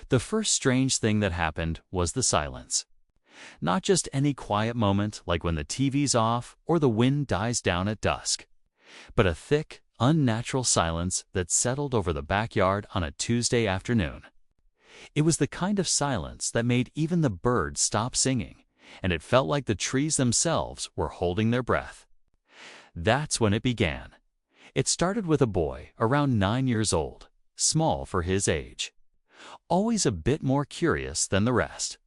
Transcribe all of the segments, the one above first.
The first strange thing that happened was the silence. Not just any quiet moment like when the TV's off or the wind dies down at dusk, but a thick, unnatural silence that settled over the backyard on a Tuesday afternoon. It was the kind of silence that made even the birds stop singing, and it felt like the trees themselves were holding their breath. That's when it began. It started with a boy around 9 years old, small for his age, always a bit more curious than the rest.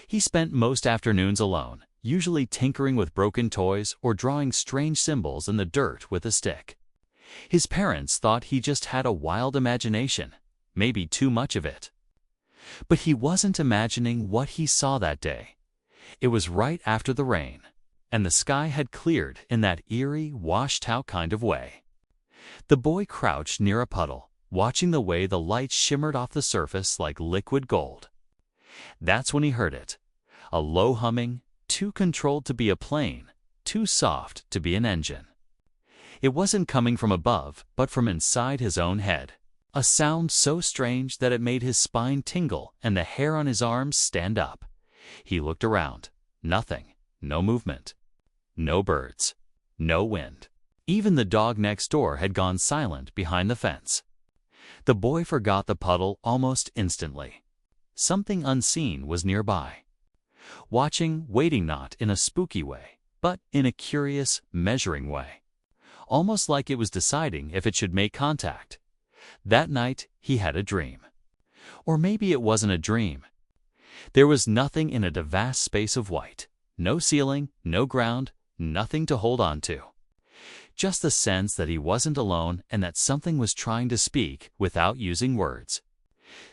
He spent most afternoons alone, usually tinkering with broken toys or drawing strange symbols in the dirt with a stick. His parents thought he just had a wild imagination, maybe too much of it. But he wasn't imagining what he saw that day. It was right after the rain, and the sky had cleared in that eerie, washed-out kind of way. The boy crouched near a puddle, watching the way the light shimmered off the surface like liquid gold. That's when he heard it. A low humming, too controlled to be a plane, too soft to be an engine. It wasn't coming from above, but from inside his own head. A sound so strange that it made his spine tingle and the hair on his arms stand up. He looked around. Nothing. No movement. No birds. No wind. Even the dog next door had gone silent behind the fence. The boy forgot the puddle almost instantly. Something unseen was nearby. Watching, waiting, not in a spooky way, but in a curious, measuring way. Almost like it was deciding if it should make contact. That night, he had a dream. Or maybe it wasn't a dream. There was nothing in a vast space of white. No ceiling, no ground, nothing to hold on to. Just the sense that he wasn't alone and that something was trying to speak without using words.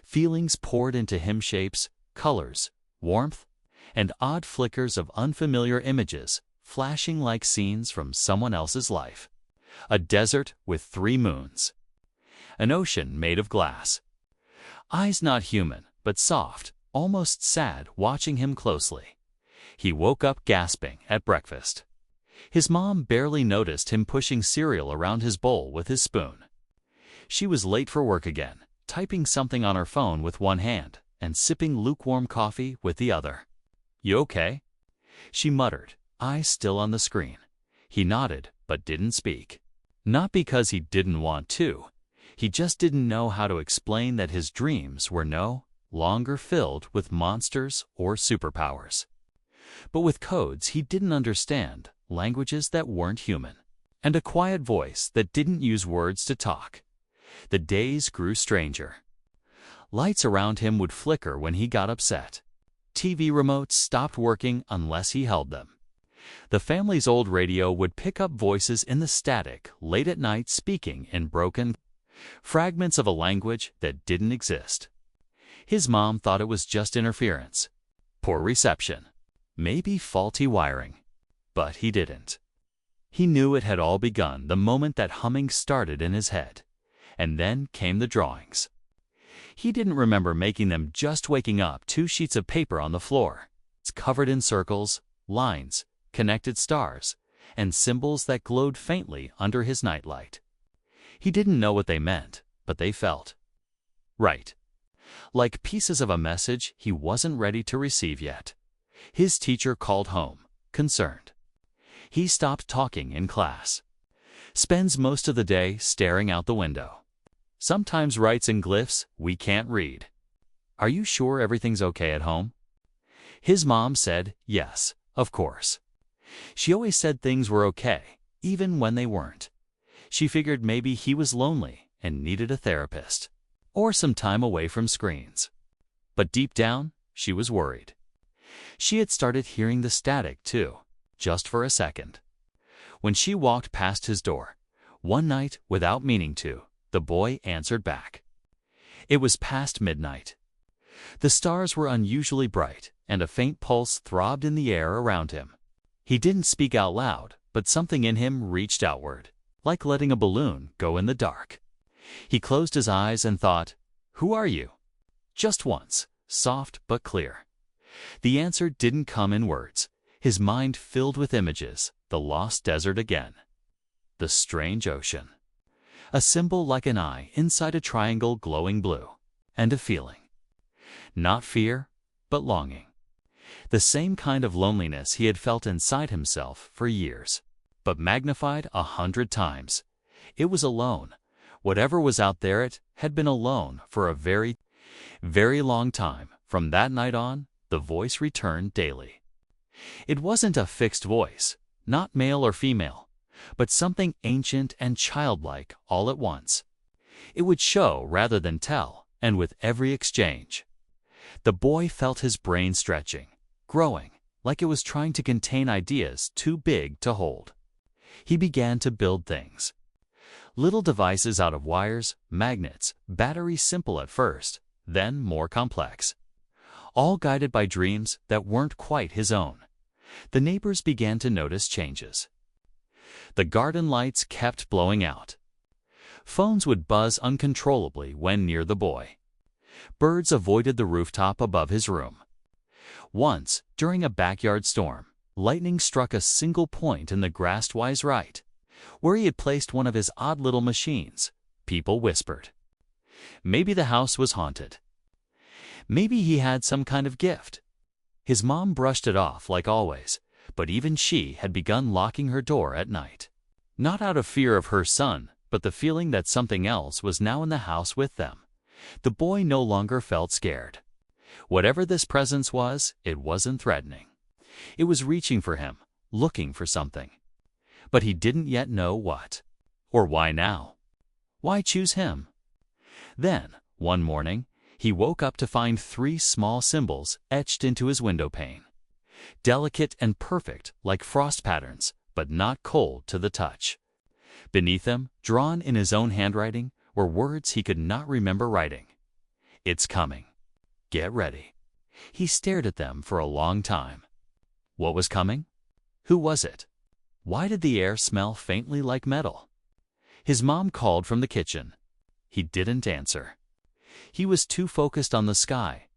Feelings poured into him, shapes, colors, warmth, and odd flickers of unfamiliar images, flashing like scenes from someone else's life. A desert with 3 moons. An ocean made of glass. Eyes not human, but soft, almost sad, watching him closely. He woke up gasping at breakfast. His mom barely noticed him pushing cereal around his bowl with his spoon. She was late for work again, typing something on her phone with one hand and sipping lukewarm coffee with the other. "You okay?" she muttered, eyes still on the screen. He nodded, but didn't speak. Not because he didn't want to. He just didn't know how to explain that his dreams were no longer filled with monsters or superpowers, but with codes he didn't understand, languages that weren't human, and a quiet voice that didn't use words to talk. The days grew stranger. Lights around him would flicker when he got upset. TV remotes stopped working unless he held them. The family's old radio would pick up voices in the static late at night, speaking in broken fragments of a language that didn't exist. His mom thought it was just interference, poor reception, maybe faulty wiring. But he didn't. He knew it had all begun the moment that humming started in his head. And then came the drawings. He didn't remember making them, just waking up 2 sheets of paper on the floor. It's covered in circles, lines, connected stars, and symbols that glowed faintly under his nightlight. He didn't know what they meant, but they felt right. Like pieces of a message he wasn't ready to receive yet. His teacher called home, concerned. He stopped talking in class. Spends most of the day staring out the window. Sometimes writes in glyphs we can't read. "Are you sure everything's okay at home?" His mom said yes, of course. She always said things were okay, even when they weren't. She figured maybe he was lonely and needed a therapist, or some time away from screens. But deep down, she was worried. She had started hearing the static too, just for a second. When she walked past his door, one night without meaning to, the boy answered back. It was past midnight. The stars were unusually bright, and a faint pulse throbbed in the air around him. He didn't speak out loud, but something in him reached outward, like letting a balloon go in the dark. He closed his eyes and thought, "Who are you?" Just once, soft but clear. The answer didn't come in words. His mind filled with images, the lost desert again. The strange ocean. A symbol like an eye inside a triangle glowing blue. And a feeling. Not fear, but longing. The same kind of loneliness he had felt inside himself for years, but magnified 100 times. It was alone. Whatever was out there, it had been alone for a very, very long time. From that night on, the voice returned daily. It wasn't a fixed voice, not male or female, but something ancient and childlike all at once. It would show rather than tell, and with every exchange, the boy felt his brain stretching, growing, like it was trying to contain ideas too big to hold. He began to build things. Little devices out of wires, magnets, batteries, simple at first, then more complex. All guided by dreams that weren't quite his own. The neighbors began to notice changes. The garden lights kept blowing out. Phones would buzz uncontrollably when near the boy. Birds avoided the rooftop above his room. Once, during a backyard storm, lightning struck a single point in the grass to his right, where he had placed one of his odd little machines. People whispered. Maybe the house was haunted. Maybe he had some kind of gift. His mom brushed it off like always, but even she had begun locking her door at night. Not out of fear of her son, but the feeling that something else was now in the house with them. The boy no longer felt scared. Whatever this presence was, it wasn't threatening. It was reaching for him, looking for something. But he didn't yet know what. Or why now? Why choose him? Then, one morning, he woke up to find 3 small symbols etched into his window pane. Delicate and perfect, like frost patterns, but not cold to the touch. Beneath them, drawn in his own handwriting, were words he could not remember writing. It's coming. Get ready. He stared at them for a long time. What was coming? Who was it? Why did the air smell faintly like metal? His mom called from the kitchen. He didn't answer. He was too focused on the sky,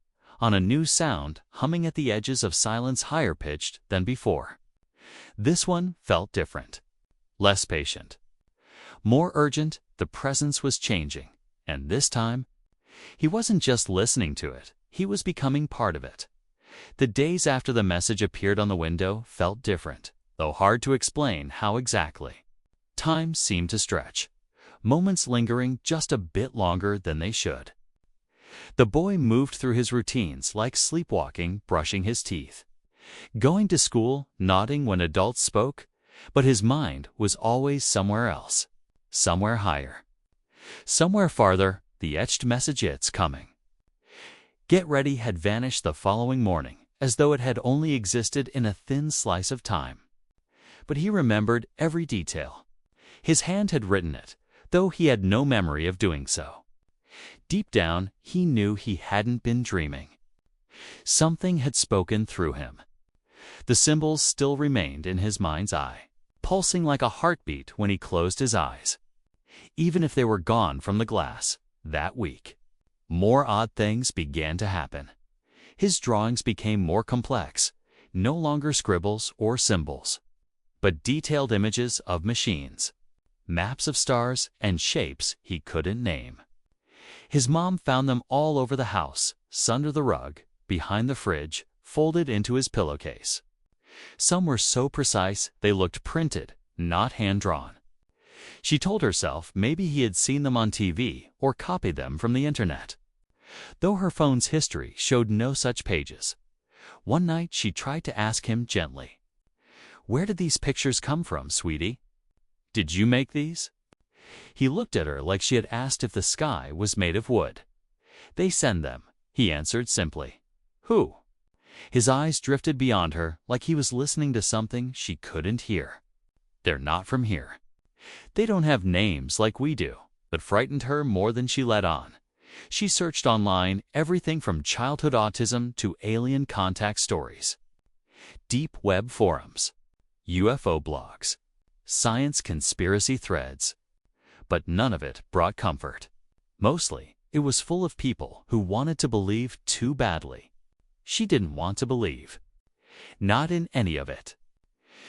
on a new sound humming at the edges of silence higher pitched than before. This one felt different, less patient. More urgent, the presence was changing, and this time, he wasn't just listening to it, he was becoming part of it. The days after the message appeared on the window felt different, though hard to explain how exactly. Time seemed to stretch, moments lingering just a bit longer than they should. The boy moved through his routines like sleepwalking, brushing his teeth, going to school, nodding when adults spoke, but his mind was always somewhere else, somewhere higher. Somewhere farther, the etched message "It's coming." Get ready had vanished the following morning, as though it had only existed in a thin slice of time. But he remembered every detail. His hand had written it, though he had no memory of doing so. Deep down, he knew he hadn't been dreaming. Something had spoken through him. The symbols still remained in his mind's eye, pulsing like a heartbeat when he closed his eyes. Even if they were gone from the glass, that week, more odd things began to happen. His drawings became more complex, no longer scribbles or symbols, but detailed images of machines, maps of stars and shapes he couldn't name. His mom found them all over the house, under the rug, behind the fridge, folded into his pillowcase. Some were so precise they looked printed, not hand-drawn. She told herself maybe he had seen them on TV or copied them from the internet, though her phone's history showed no such pages. One night she tried to ask him gently, "Where did these pictures come from, sweetie? Did you make these?" He looked at her like she had asked if the sky was made of wood. "They send them," he answered simply. "Who?" His eyes drifted beyond her like he was listening to something she couldn't hear. "They're not from here. They don't have names like we do," but frightened her more than she let on. She searched online, everything from childhood autism to alien contact stories. Deep web forums, UFO blogs, science conspiracy threads. But none of it brought comfort. Mostly, it was full of people who wanted to believe too badly. She didn't want to believe. Not in any of it.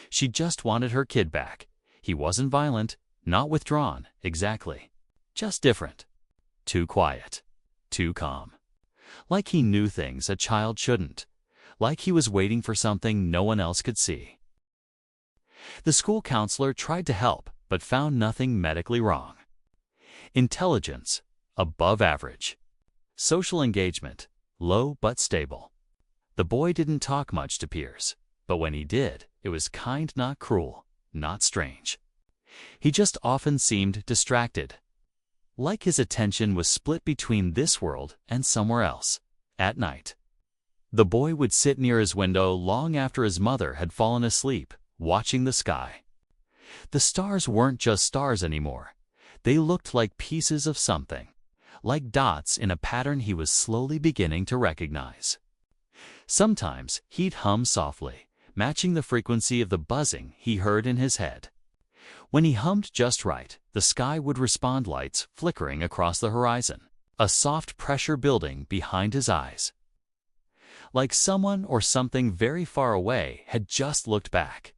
She just wanted her kid back. He wasn't violent, not withdrawn, exactly. Just different. Too quiet. Too calm. Like he knew things a child shouldn't. Like he was waiting for something no one else could see. The school counselor tried to help, but found nothing medically wrong. Intelligence, above average. Social engagement, low but stable. The boy didn't talk much to peers, but when he did, it was kind, not cruel, not strange. He just often seemed distracted. Like his attention was split between this world and somewhere else, at night. The boy would sit near his window long after his mother had fallen asleep, watching the sky. The stars weren't just stars anymore. They looked like pieces of something, like dots in a pattern he was slowly beginning to recognize. Sometimes he'd hum softly, matching the frequency of the buzzing he heard in his head. When he hummed just right, the sky would respond, lights flickering across the horizon, a soft pressure building behind his eyes. Like someone or something very far away had just looked back.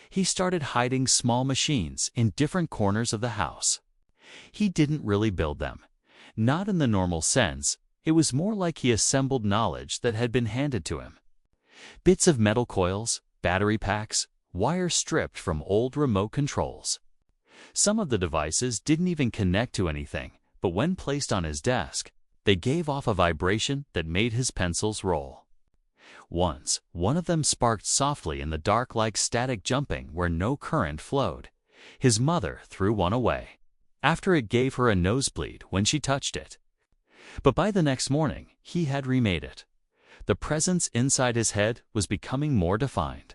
He started hiding small machines in different corners of the house. He didn't really build them. Not in the normal sense. It was more like he assembled knowledge that had been handed to him. Bits of metal coils, battery packs, wires stripped from old remote controls. Some of the devices didn't even connect to anything, but when placed on his desk, they gave off a vibration that made his pencils roll. Once, one of them sparked softly in the dark like static jumping where no current flowed. His mother threw one away, after it gave her a nosebleed when she touched it. But by the next morning, he had remade it. The presence inside his head was becoming more defined.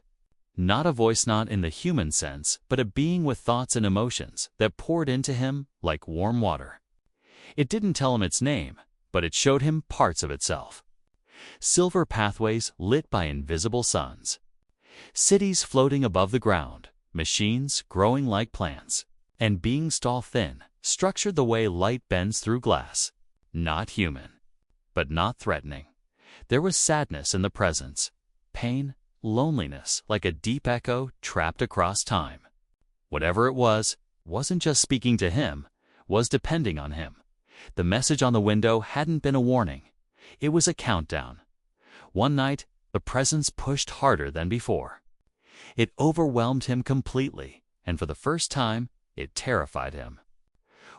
Not a voice, not in the human sense, but a being with thoughts and emotions that poured into him like warm water. It didn't tell him its name, but it showed him parts of itself. Silver pathways lit by invisible suns. Cities floating above the ground, machines growing like plants, and beings tall, thin, structured the way light bends through glass. Not human, but not threatening. There was sadness in the presence, pain, loneliness, like a deep echo trapped across time. Whatever it was, wasn't just speaking to him, was depending on him. The message on the window hadn't been a warning. It was a countdown. One night, the presence pushed harder than before. It overwhelmed him completely, and for the first time, it terrified him.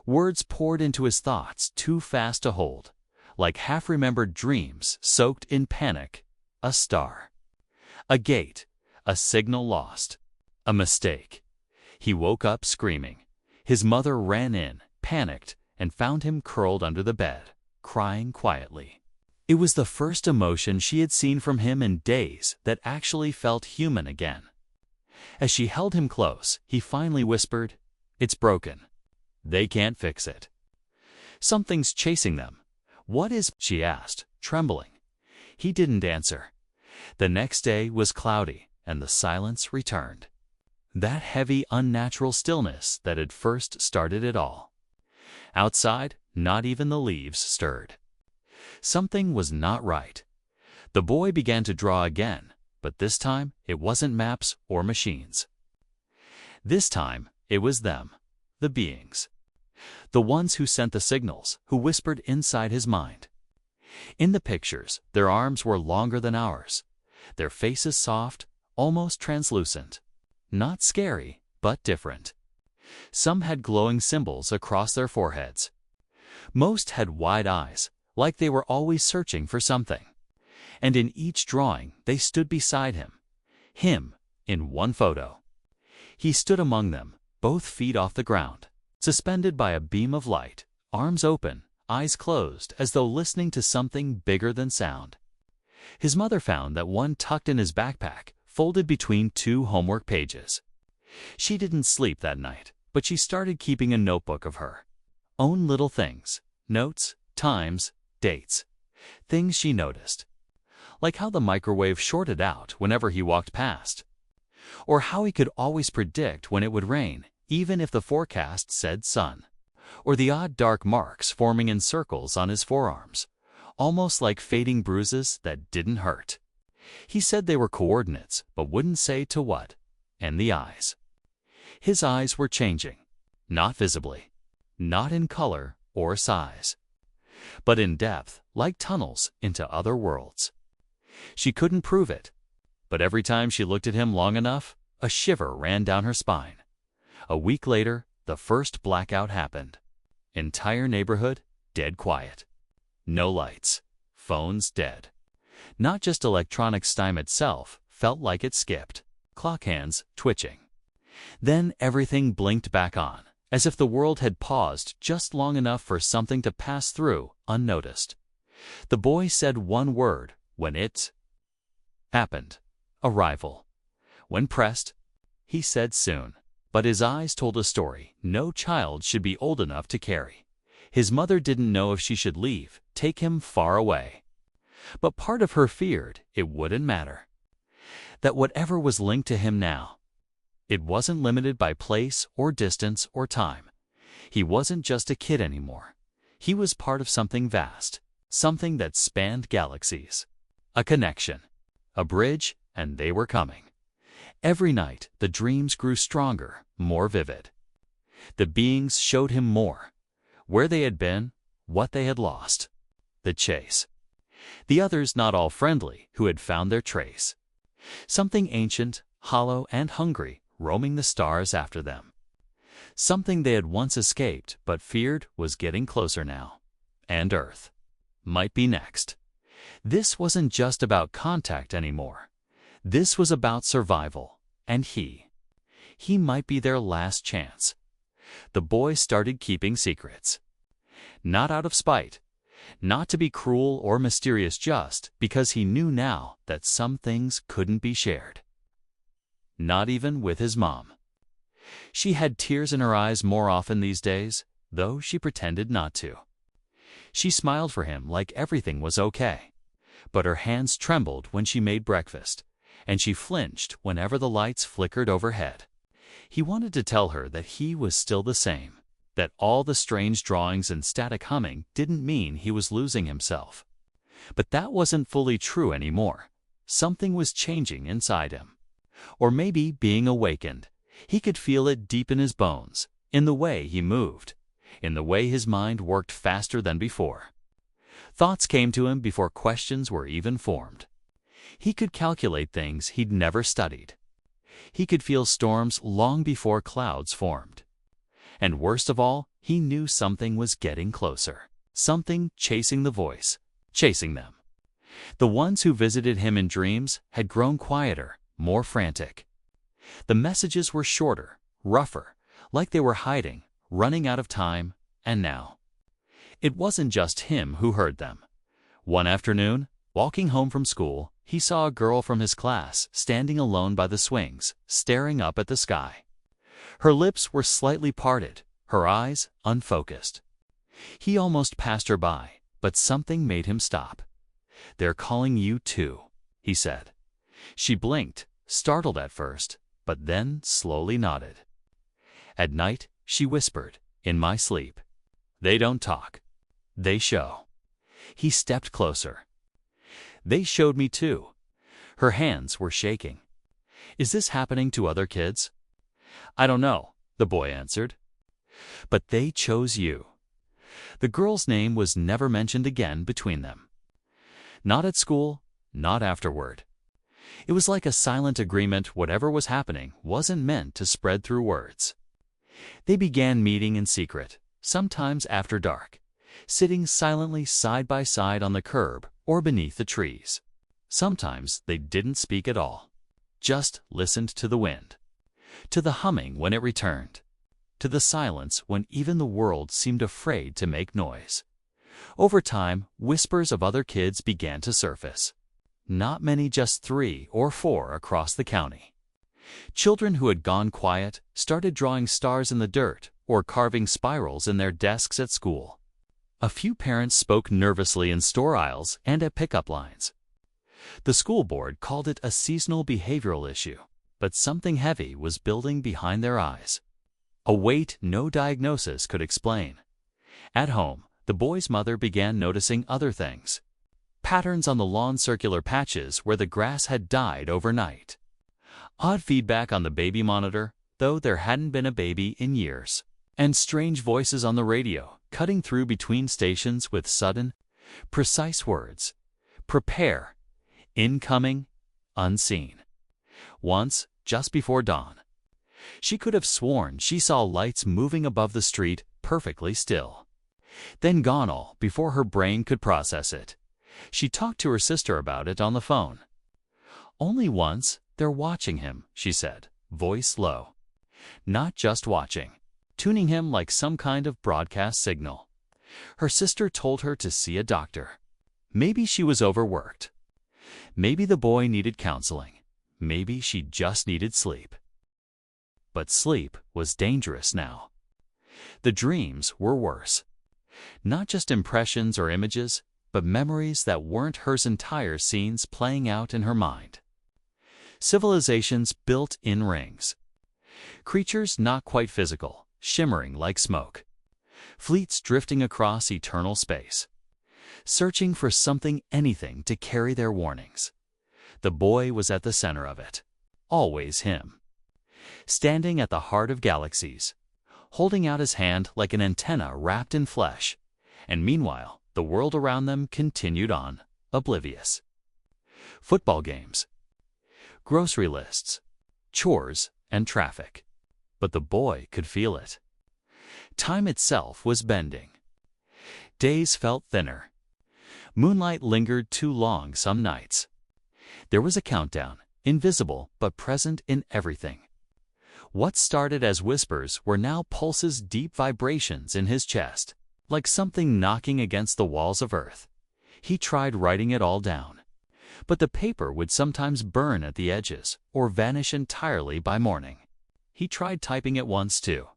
Words poured into his thoughts too fast to hold, like half-remembered dreams soaked in panic. A star. A gate. A signal lost. A mistake. He woke up screaming. His mother ran in, panicked, and found him curled under the bed, crying quietly. It was the first emotion she had seen from him in days that actually felt human again. As she held him close, he finally whispered, "It's broken. They can't fix it." "Something's chasing them." "What is?" she asked, trembling. He didn't answer. The next day was cloudy, and the silence returned. That heavy, unnatural stillness that had first started it all. Outside, not even the leaves stirred. Something was not right. The boy began to draw again, but this time it wasn't maps or machines. This time it was them. The beings. The ones who sent the signals, who whispered inside his mind. In the pictures, their arms were longer than ours. Their faces soft, almost translucent. Not scary, but different. Some had glowing symbols across their foreheads. Most had wide eyes, like they were always searching for something. And in each drawing, they stood beside him. Him, in one photo. He stood among them, both feet off the ground, suspended by a beam of light, arms open, eyes closed, as though listening to something bigger than sound. His mother found that one tucked in his backpack, folded between two homework pages. She didn't sleep that night, but she started keeping a notebook of her own little things, notes, times, dates, things she noticed. Like how the microwave shorted out whenever he walked past. Or how he could always predict when it would rain, even if the forecast said sun. Or the odd dark marks forming in circles on his forearms, almost like fading bruises that didn't hurt. He said they were coordinates, but wouldn't say to what. And the eyes. His eyes were changing. Not visibly. Not in color or size. But in depth, like tunnels into other worlds. She couldn't prove it, but every time she looked at him long enough, a shiver ran down her spine. A week later, the first blackout happened. Entire neighborhood dead quiet. No lights. Phones dead. Not just electronic time itself felt like it skipped, clock hands twitching. Then everything blinked back on, as if the world had paused just long enough for something to pass through unnoticed. The boy said one word when it happened. Arrival. When pressed, he said soon. But his eyes told a story no child should be old enough to carry. His mother didn't know if she should leave, take him far away. But part of her feared it wouldn't matter. That whatever was linked to him now, it wasn't limited by place or distance or time. He wasn't just a kid anymore. He was part of something vast, something that spanned galaxies. A connection, a bridge, and they were coming. Every night, the dreams grew stronger, more vivid. The beings showed him more. Where they had been, what they had lost. The chase. The others not all friendly, who had found their trace. Something ancient, hollow, and hungry, roaming the stars after them. Something they had once escaped, but feared was getting closer now. And Earth might be next. This wasn't just about contact anymore. This was about survival, and he might be their last chance. The boy started keeping secrets. Not out of spite, not to be cruel or mysterious, just because he knew now that some things couldn't be shared. Not even with his mom. She had tears in her eyes more often these days, though she pretended not to. She smiled for him like everything was okay, but her hands trembled when she made breakfast, and she flinched whenever the lights flickered overhead. He wanted to tell her that he was still the same, that all the strange drawings and static humming didn't mean he was losing himself. But that wasn't fully true anymore. Something was changing inside him. Or maybe being awakened. He could feel it deep in his bones, in the way he moved, in the way his mind worked faster than before. Thoughts came to him before questions were even formed. He could calculate things he'd never studied. He could feel storms long before clouds formed. And worst of all, he knew something was getting closer. Something chasing the voice, chasing them. The ones who visited him in dreams had grown quieter, more frantic. The messages were shorter, rougher, like they were hiding, running out of time, and now. It wasn't just him who heard them. One afternoon, walking home from school, he saw a girl from his class standing alone by the swings, staring up at the sky. Her lips were slightly parted, her eyes unfocused. He almost passed her by, but something made him stop. "They're calling you too," he said. She blinked, startled at first, but then slowly nodded. At night, she whispered, "In my sleep. They don't talk. They show." He stepped closer. "They showed me too." Her hands were shaking. "Is this happening to other kids?" "I don't know," the boy answered. "But they chose you." The girl's name was never mentioned again between them. Not at school, not afterward. It was like a silent agreement whatever was happening wasn't meant to spread through words. They began meeting in secret, sometimes after dark, sitting silently side by side on the curb or beneath the trees. Sometimes they didn't speak at all, just listened to the wind, to the humming when it returned, to the silence when even the world seemed afraid to make noise. Over time, whispers of other kids began to surface. Not many, just 3 or 4 across the county. Children who had gone quiet started drawing stars in the dirt or carving spirals in their desks at school. A few parents spoke nervously in store aisles and at pickup lines. The school board called it a seasonal behavioral issue, but something heavy was building behind their eyes. A weight no diagnosis could explain. At home, the boy's mother began noticing other things. Patterns on the lawn, circular patches where the grass had died overnight. Odd feedback on the baby monitor, though there hadn't been a baby in years. And strange voices on the radio, cutting through between stations with sudden, Precise words. Prepare. Incoming. Unseen. Once, just before dawn, she could have sworn she saw lights moving above the street perfectly still. Then gone all before her brain could process it. She talked to her sister about it on the phone. Only once, they're watching him, she said, voice low. Not just watching, tuning him like some kind of broadcast signal. Her sister told her to see a doctor. Maybe she was overworked. Maybe the boy needed counseling. Maybe she just needed sleep. But sleep was dangerous now. The dreams were worse. Not just impressions or images, but memories that weren't hers, entire scenes playing out in her mind. Civilizations built in rings. Creatures not quite physical, shimmering like smoke. Fleets drifting across eternal space, searching for something, anything to carry their warnings. The boy was at the center of it. Always him. Standing at the heart of galaxies, holding out his hand like an antenna wrapped in flesh, and meanwhile, the world around them continued on, oblivious. Football games, grocery lists, chores, and traffic. But the boy could feel it. Time itself was bending. Days felt thinner. Moonlight lingered too long some nights. There was a countdown, invisible but present in everything. What started as whispers were now pulses, deep vibrations in his chest, like something knocking against the walls of Earth. He tried writing it all down, but the paper would sometimes burn at the edges or vanish entirely by morning. He tried typing it once too.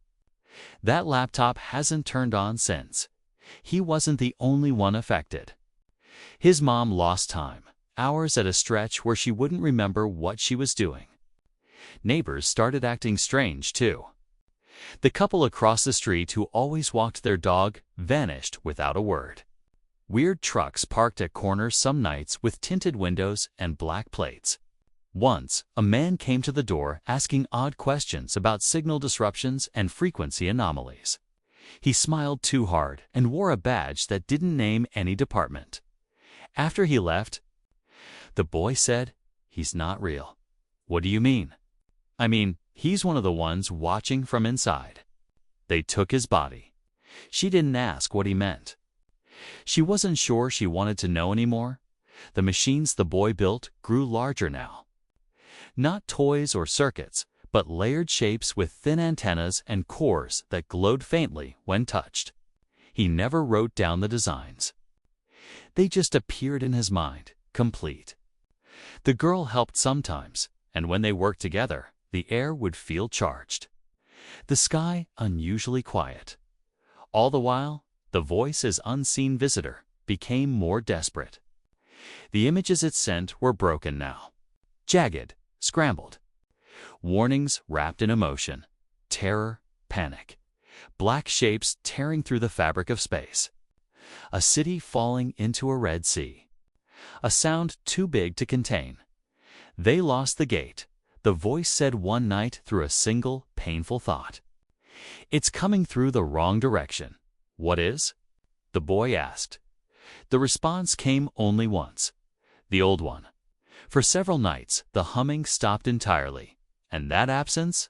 That laptop hasn't turned on since. He wasn't the only one affected. His mom lost time, hours at a stretch where she wouldn't remember what she was doing. Neighbors started acting strange too. The couple across the street who always walked their dog vanished without a word. Weird trucks parked at corners some nights with tinted windows and black plates. Once, a man came to the door asking odd questions about signal disruptions and frequency anomalies. He smiled too hard and wore a badge that didn't name any department. After he left, the boy said, "He's not real." "What do you mean?" "I mean, he's one of the ones watching from inside." They took his body. She didn't ask what he meant. She wasn't sure she wanted to know anymore. The machines the boy built grew larger now. Not toys or circuits, but layered shapes with thin antennas and cores that glowed faintly when touched. He never wrote down the designs. They just appeared in his mind, complete. The girl helped sometimes, and when they worked together, the air would feel charged. The sky unusually quiet. All the while, the voice, his unseen visitor, became more desperate. The images it sent were broken now. Jagged, scrambled. Warnings wrapped in emotion. Terror, panic. Black shapes tearing through the fabric of space. A city falling into a red sea. A sound too big to contain. They lost the gate, the voice said one night through a single, painful thought. "It's coming through the wrong direction." "What is?" the boy asked. The response came only once. The old one. For several nights, the humming stopped entirely, and that absence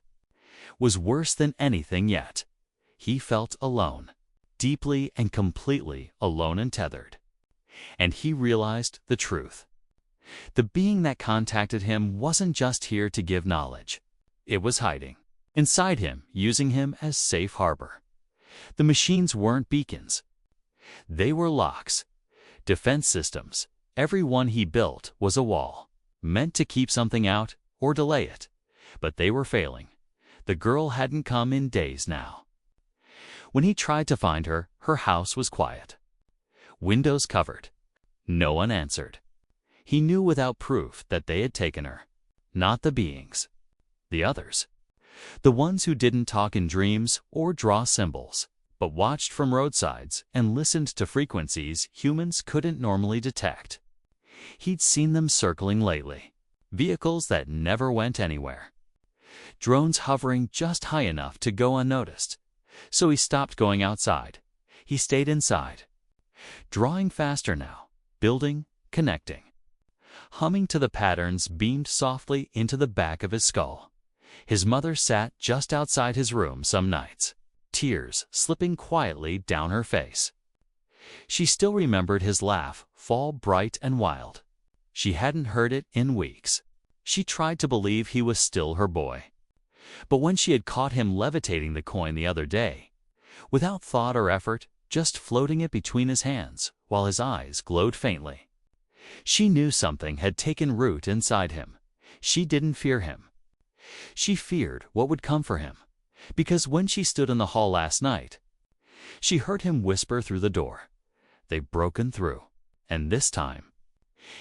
was worse than anything yet. He felt alone, deeply and completely alone and tethered. And he realized the truth. The being that contacted him wasn't just here to give knowledge. It was hiding inside him, using him as safe harbor. The machines weren't beacons. They were locks, defense systems. Every one he built was a wall, meant to keep something out or delay it. But they were failing. The girl hadn't come in days now. When he tried to find her, her house was quiet. Windows covered. No one answered. He knew without proof that they had taken her. Not the beings. The others. The ones who didn't talk in dreams or draw symbols, but watched from roadsides and listened to frequencies humans couldn't normally detect. He'd seen them circling lately. Vehicles that never went anywhere. Drones hovering just high enough to go unnoticed. So he stopped going outside. He stayed inside. Drawing faster now, building, connecting. Humming to the patterns beamed softly into the back of his skull. His mother sat just outside his room some nights, tears slipping quietly down her face. She still remembered his laugh fall bright and wild. She hadn't heard it in weeks. She tried to believe he was still her boy. But when she had caught him levitating the coin the other day, without thought or effort, just floating it between his hands while his eyes glowed faintly, she knew something had taken root inside him. She didn't fear him. She feared what would come for him, because when she stood in the hall last night, she heard him whisper through the door, "They've broken through." And this time,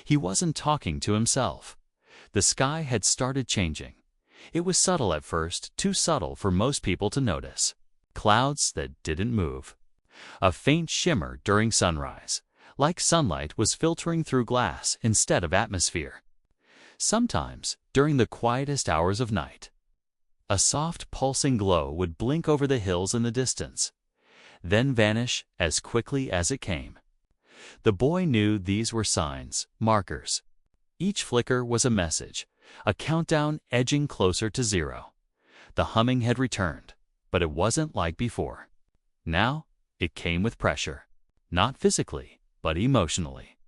he wasn't talking to himself. The sky had started changing. It was subtle at first, too subtle for most people to notice. Clouds that didn't move. A faint shimmer during sunrise, like sunlight was filtering through glass instead of atmosphere. Sometimes, during the quietest hours of night, a soft pulsing glow would blink over the hills in the distance, then vanish as quickly as it came. The boy knew these were signs, markers. Each flicker was a message, a countdown edging closer to zero. The humming had returned, but it wasn't like before. Now, it came with pressure, not physically, but emotionally.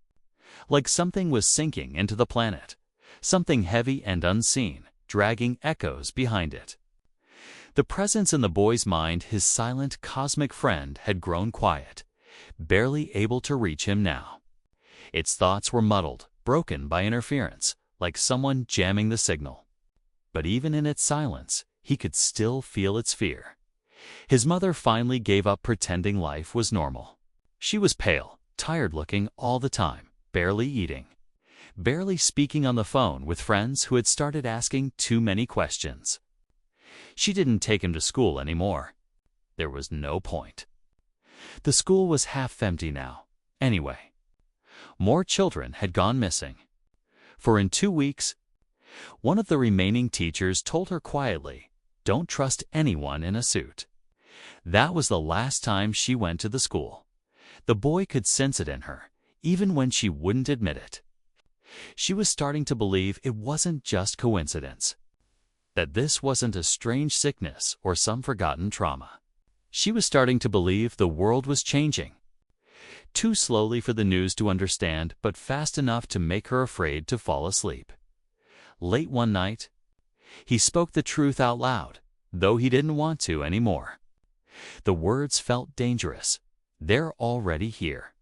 Like something was sinking into the planet, something heavy and unseen, dragging echoes behind it. The presence in the boy's mind, his silent cosmic friend, had grown quiet, barely able to reach him now. Its thoughts were muddled, broken by interference, like someone jamming the signal. But even in its silence, he could still feel its fear. His mother finally gave up pretending life was normal. She was pale, tired-looking all the time, barely eating, barely speaking on the phone with friends who had started asking too many questions. She didn't take him to school anymore. There was no point. The school was half empty now, anyway. More children had gone missing. For in 2 weeks, one of the remaining teachers told her quietly, "Don't trust anyone in a suit." That was the last time she went to the school. The boy could sense it in her, even when she wouldn't admit it. She was starting to believe it wasn't just coincidence, that this wasn't a strange sickness or some forgotten trauma. She was starting to believe the world was changing. Too slowly for the news to understand, but fast enough to make her afraid to fall asleep. Late one night, he spoke the truth out loud, though he didn't want to anymore. The words felt dangerous. They're already here.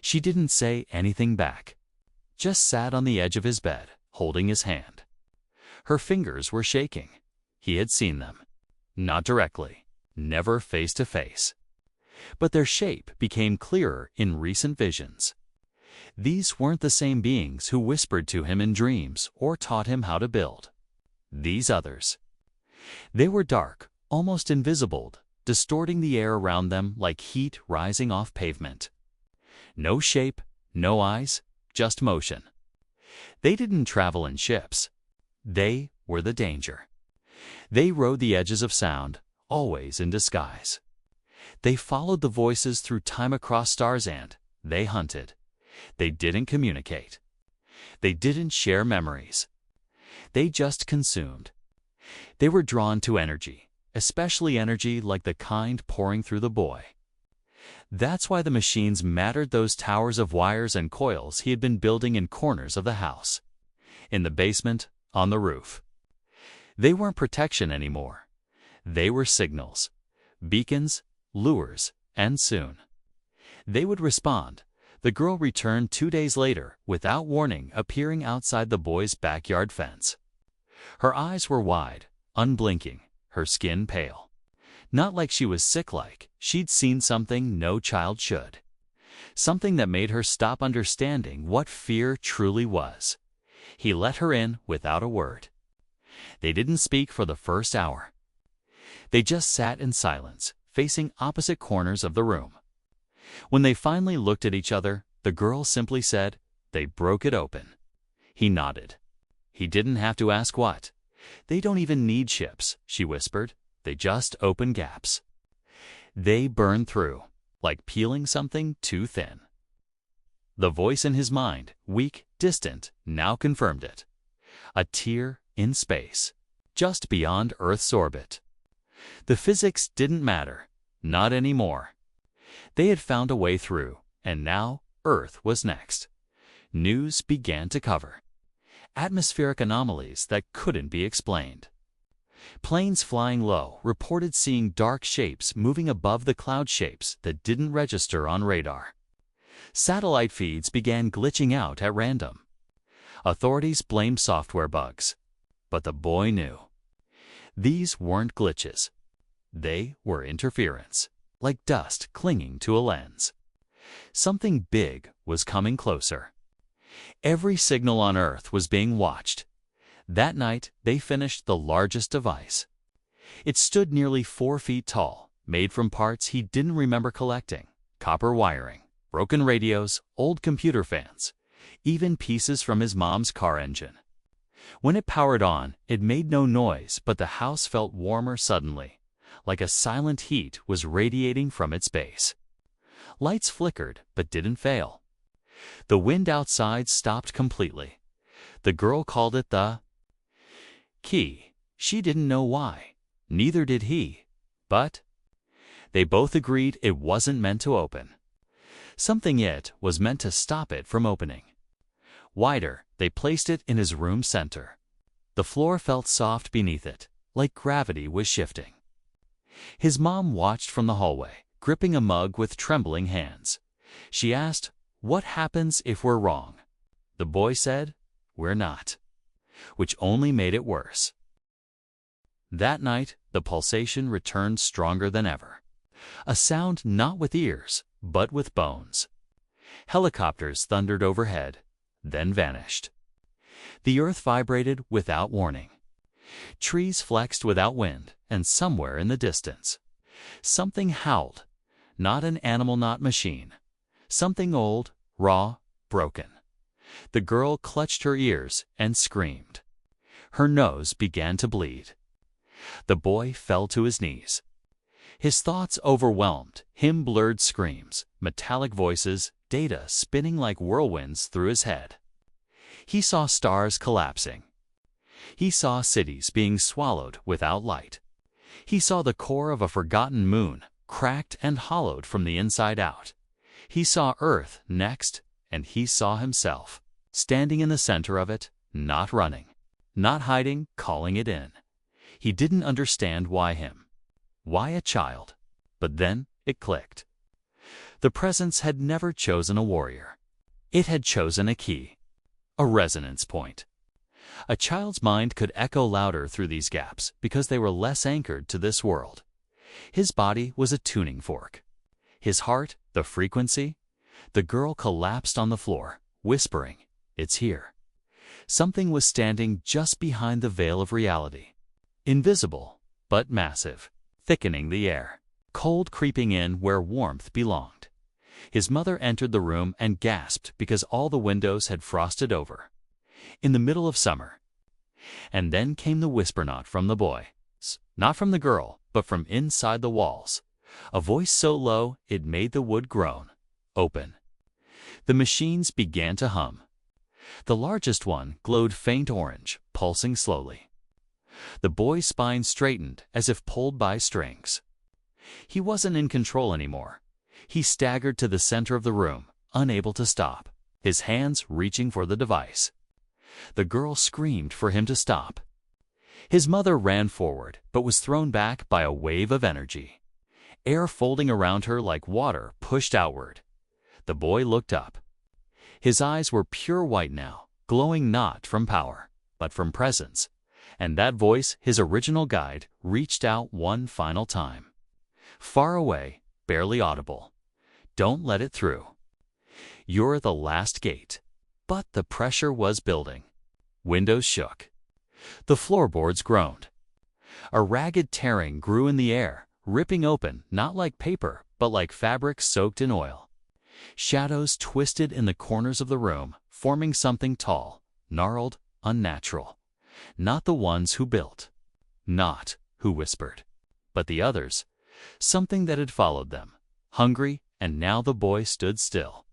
She didn't say anything back, just sat on the edge of his bed, holding his hand. Her fingers were shaking. He had seen them. Not directly, never face to face. But their shape became clearer in recent visions. These weren't the same beings who whispered to him in dreams or taught him how to build. These others. They were dark, almost invisible, distorting the air around them like heat rising off pavement. No shape, no eyes, just motion. They didn't travel in ships. They were the danger. They rode the edges of sound, always in disguise. They followed the voices through time across stars, and they hunted. They didn't communicate. They didn't share memories. They just consumed. They were drawn to energy, especially energy like the kind pouring through the boy. That's why the machines mattered, those towers of wires and coils he had been building in corners of the house, in the basement, on the roof. They weren't protection anymore. They were signals, beacons, lures, and soon they would respond. The girl returned 2 days later, without warning, appearing outside the boy's backyard fence. Her eyes were wide, unblinking, her skin pale. Not like she was sick, like she'd seen something no child should. Something that made her stop understanding what fear truly was. He let her in without a word. They didn't speak for the first hour. They just sat in silence, facing opposite corners of the room. When they finally looked at each other, the girl simply said, "They broke it open." He nodded. He didn't have to ask what. "They don't even need ships," she whispered. "They just open gaps. They burn through." like peeling something too thin. The voice in his mind, weak, distant, now confirmed it. A tear in space, just beyond Earth's orbit. The physics didn't matter, not anymore. They had found a way through, and now Earth was next. News began to cover atmospheric anomalies that couldn't be explained. Planes flying low reported seeing dark shapes moving above the cloud shapes that didn't register on radar. Satellite feeds began glitching out at random. Authorities blamed software bugs, but the boy knew. These weren't glitches. They were interference, like dust clinging to a lens. Something big was coming closer. Every signal on Earth was being watched. That night, they finished the largest device. It stood nearly 4 feet tall, made from parts he didn't remember collecting: copper wiring, broken radios, old computer fans, even pieces from his mom's car engine. When it powered on, it made no noise, but the house felt warmer suddenly, like a silent heat was radiating from its base. Lights flickered, but didn't fail. The wind outside stopped completely. The girl called it the key. She didn't know why. Neither did he. But they both agreed it wasn't meant to open. Something it was meant to stop it from opening. Wider, they placed it in his room center. The floor felt soft beneath it, like gravity was shifting. His mom watched from the hallway, gripping a mug with trembling hands. She asked, "What happens if we're wrong?" The boy said, "We're not," which only made it worse. That night, the pulsation returned stronger than ever. A sound not with ears, but with bones. Helicopters thundered overhead, then vanished. The Earth vibrated without warning. Trees flexed without wind, and somewhere in the distance, something howled. Not an animal, not machine. Something old, raw, broken. The girl clutched her ears and screamed. Her nose began to bleed. The boy fell to his knees. His thoughts overwhelmed him, blurred screams, metallic voices, data spinning like whirlwinds through his head. He saw stars collapsing. He saw cities being swallowed without light. He saw the core of a forgotten moon, cracked and hollowed from the inside out. He saw Earth next, and he saw himself, standing in the center of it, not running, not hiding, calling it in. He didn't understand why him. Why a child? But then it clicked. The presence had never chosen a warrior. It had chosen a key, a resonance point. A child's mind could echo louder through these gaps because they were less anchored to this world. His body was a tuning fork. His heart, the frequency. The girl collapsed on the floor, whispering, "It's here." Something was standing just behind the veil of reality. Invisible, but massive, thickening the air, cold creeping in where warmth belonged. His mother entered the room and gasped because all the windows had frosted over. In the middle of summer. And then came the whisper, not from the boy, not from the girl, but from inside the walls. A voice so low it made the wood groan. Open. The machines began to hum. The largest one glowed faint orange, pulsing slowly. The boy's spine straightened as if pulled by strings. He wasn't in control anymore. He staggered to the center of the room, unable to stop, his hands reaching for the device. The girl screamed for him to stop. His mother ran forward, but was thrown back by a wave of energy. Air folding around her like water pushed outward. The boy looked up. His eyes were pure white now, glowing not from power, but from presence. And that voice, his original guide, reached out one final time. Far away, barely audible. Don't let it through. You're the last gate. But the pressure was building. Windows shook. The floorboards groaned. A ragged tearing grew in the air, ripping open, not like paper, but like fabric soaked in oil. Shadows twisted in the corners of the room, forming something tall, gnarled, unnatural. Not the ones who built. Not who whispered. But the others. Something that had followed them. Hungry and now the boy stood still,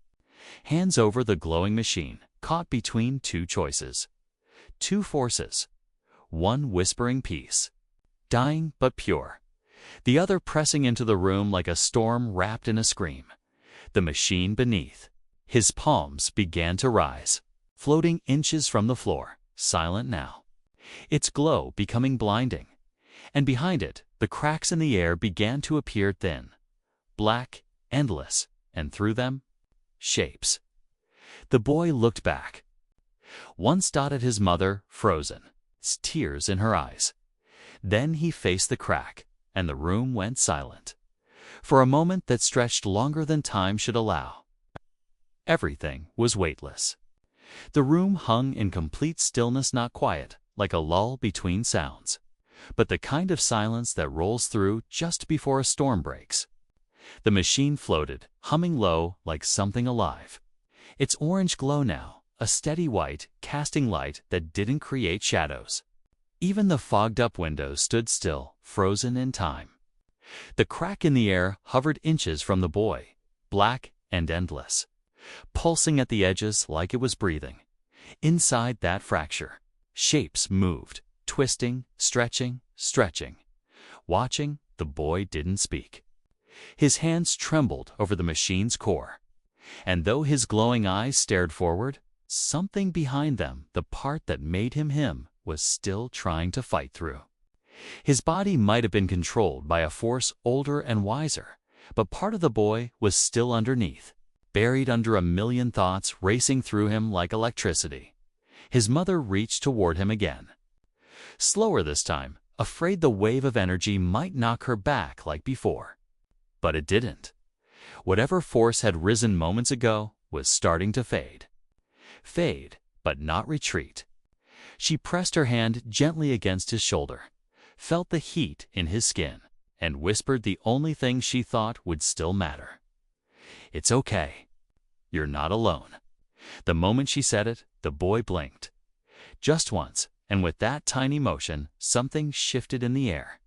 hands over the glowing machine, caught between two choices. Two forces. One whispering peace, dying but pure. The other pressing into the room like a storm wrapped in a scream. The machine beneath. His palms began to rise, floating inches from the floor, silent now. Its glow becoming blinding. And behind it, the cracks in the air began to appear thin, black, endless, and through them, shapes. The boy looked back. Once dotted his mother, frozen, tears in her eyes. Then he faced the crack, and the room went silent. For a moment that stretched longer than time should allow. Everything was weightless. The room hung in complete stillness, not quiet, like a lull between sounds, but the kind of silence that rolls through just before a storm breaks. The machine floated, humming low like something alive. Its orange glow now, a steady white, casting light that didn't create shadows. Even the fogged-up windows stood still, frozen in time. The crack in the air hovered inches from the boy, black and endless, pulsing at the edges like it was breathing. Inside that fracture, shapes moved, twisting, stretching, stretching. Watching, the boy didn't speak. His hands trembled over the machine's core. And though his glowing eyes stared forward, something behind them, the part that made him him, was still trying to fight through. His body might have been controlled by a force older and wiser, but part of the boy was still underneath, buried under a million thoughts racing through him like electricity. His mother reached toward him again. Slower this time, afraid the wave of energy might knock her back like before. But it didn't. Whatever force had risen moments ago was starting to fade. Fade, but not retreat. She pressed her hand gently against his shoulder, felt the heat in his skin, and whispered the only thing she thought would still matter. "It's okay. You're not alone." The moment she said it, the boy blinked. Just once, and with that tiny motion, something shifted in the air.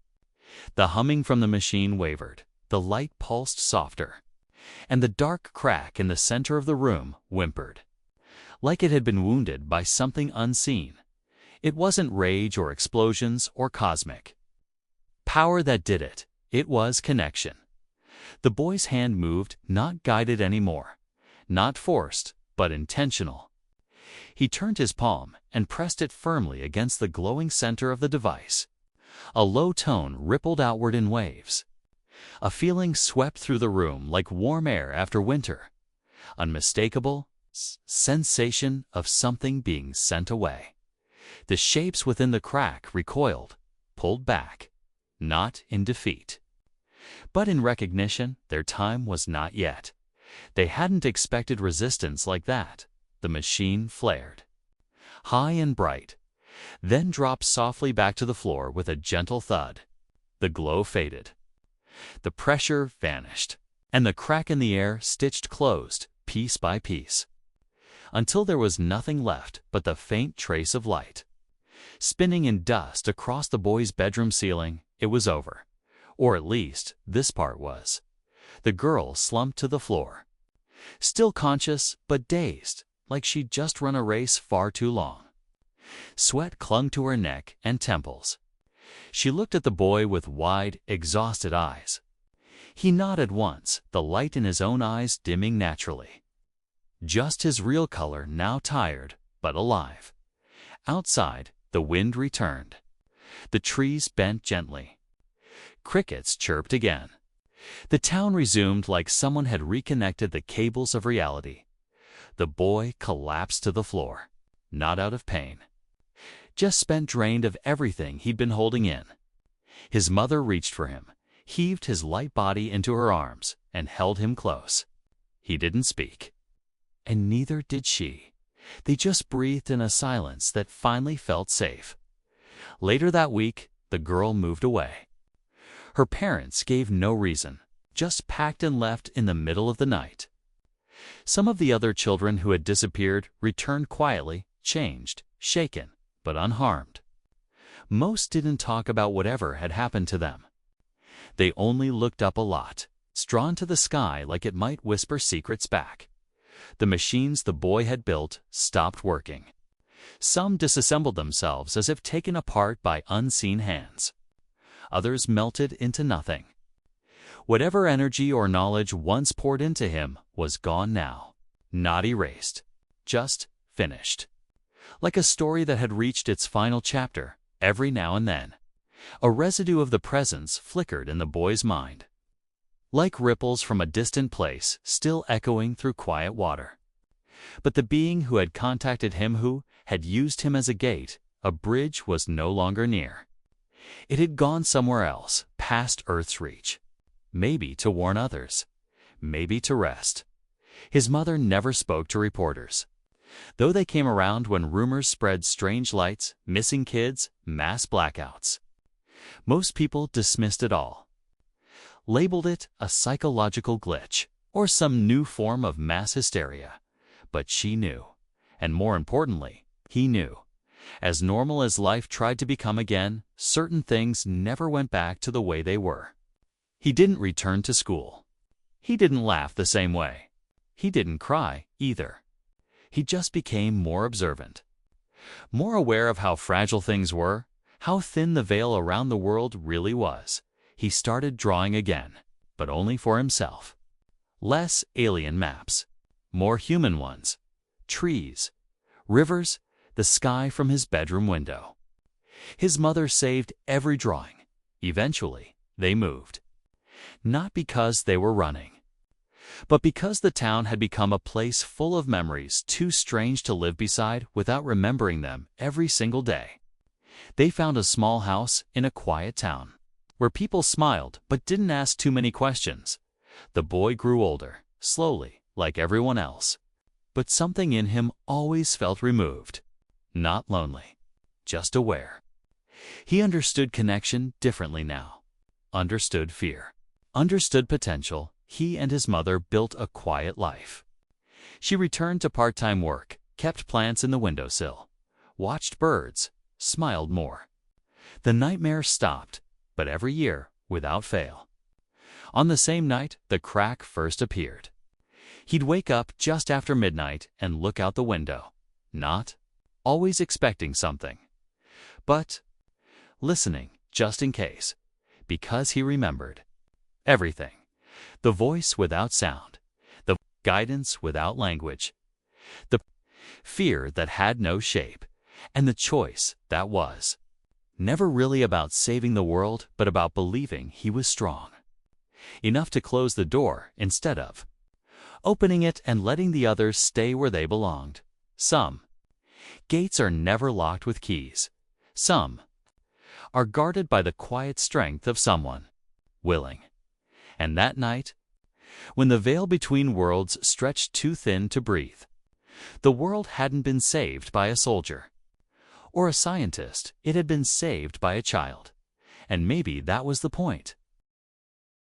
The humming from the machine wavered, the light pulsed softer, and the dark crack in the center of the room whimpered, like it had been wounded by something unseen. It wasn't rage or explosions or cosmic power that did it. It was connection. The boy's hand moved, not guided anymore, not forced, but intentional. He turned his palm and pressed it firmly against the glowing center of the device. A low tone rippled outward in waves. A feeling swept through the room like warm air after winter. Unmistakable sensation of something being sent away. The shapes within the crack recoiled, pulled back, not in defeat, but in recognition their time was not yet. They hadn't expected resistance like that. The machine flared, high and bright, then dropped softly back to the floor with a gentle thud. The glow faded. The pressure vanished, and the crack in the air stitched closed, piece by piece, until there was nothing left but the faint trace of light. Spinning in dust across the boy's bedroom ceiling, it was over. Or at least, this part was. The girl slumped to the floor, still conscious but dazed, like she'd just run a race far too long. Sweat clung to her neck and temples. She looked at the boy with wide, exhausted eyes. He nodded once, the light in his own eyes dimming naturally. Just his real color now tired, but alive. Outside, the wind returned. The trees bent gently. Crickets chirped again. The town resumed like someone had reconnected the cables of reality. The boy collapsed to the floor, not out of pain, just spent drained of everything he'd been holding in. His mother reached for him, heaved his light body into her arms, and held him close. He didn't speak, and neither did she. They just breathed in a silence that finally felt safe. Later that week, the girl moved away. Her parents gave no reason, just packed and left in the middle of the night. Some of the other children who had disappeared returned quietly, changed, shaken, but unharmed. Most didn't talk about whatever had happened to them. They only looked up a lot, drawn to the sky like it might whisper secrets back. The machines the boy had built stopped working. Some disassembled themselves as if taken apart by unseen hands. Others melted into nothing. Whatever energy or knowledge once poured into him was gone now. Not erased, just finished. Like a story that had reached its final chapter, every now and then, a residue of the presence flickered in the boy's mind. Like ripples from a distant place still echoing through quiet water. But the being who had contacted him, who had used him as a gate, a bridge, was no longer near. It had gone somewhere else, past Earth's reach. Maybe to warn others. Maybe to rest. His mother never spoke to reporters, though they came around when rumors spread: strange lights, missing kids, mass blackouts. Most people dismissed it all, labeled it a psychological glitch or some new form of mass hysteria. But she knew, and more importantly, he knew. As normal as life tried to become again, certain things never went back to the way they were. He didn't return to school. He didn't laugh the same way. He didn't cry either. He just became more observant, more aware of how fragile things were, how thin the veil around the world really was. He started drawing again, but only for himself. Less alien maps, more human ones. Trees, rivers, the sky from his bedroom window. His mother saved every drawing. Eventually, they moved. Not because they were running, but because the town had become a place full of memories too strange to live beside without remembering them every single day. They found a small house in a quiet town, where people smiled but didn't ask too many questions. The boy grew older, slowly, like everyone else. But something in him always felt removed. Not lonely, just aware. He understood connection differently now. Understood fear. Understood potential. He and his mother built a quiet life. She returned to part-time work, kept plants in the windowsill, watched birds, smiled more. The nightmare stopped, but every year, without fail. On the same night the crack first appeared. He'd wake up just after midnight and look out the window, not always expecting something, but listening just in case, because he remembered everything. The voice without sound, the guidance without language, the fear that had no shape, and the choice that was. Never really about saving the world, but about believing he was strong. Enough to close the door instead of opening it and letting the others stay where they belonged. Some gates are never locked with keys. Some are guarded by the quiet strength of someone willing. And that night, when the veil between worlds stretched too thin to breathe, the world hadn't been saved by a soldier or a scientist. It had been saved by a child. And maybe that was the point.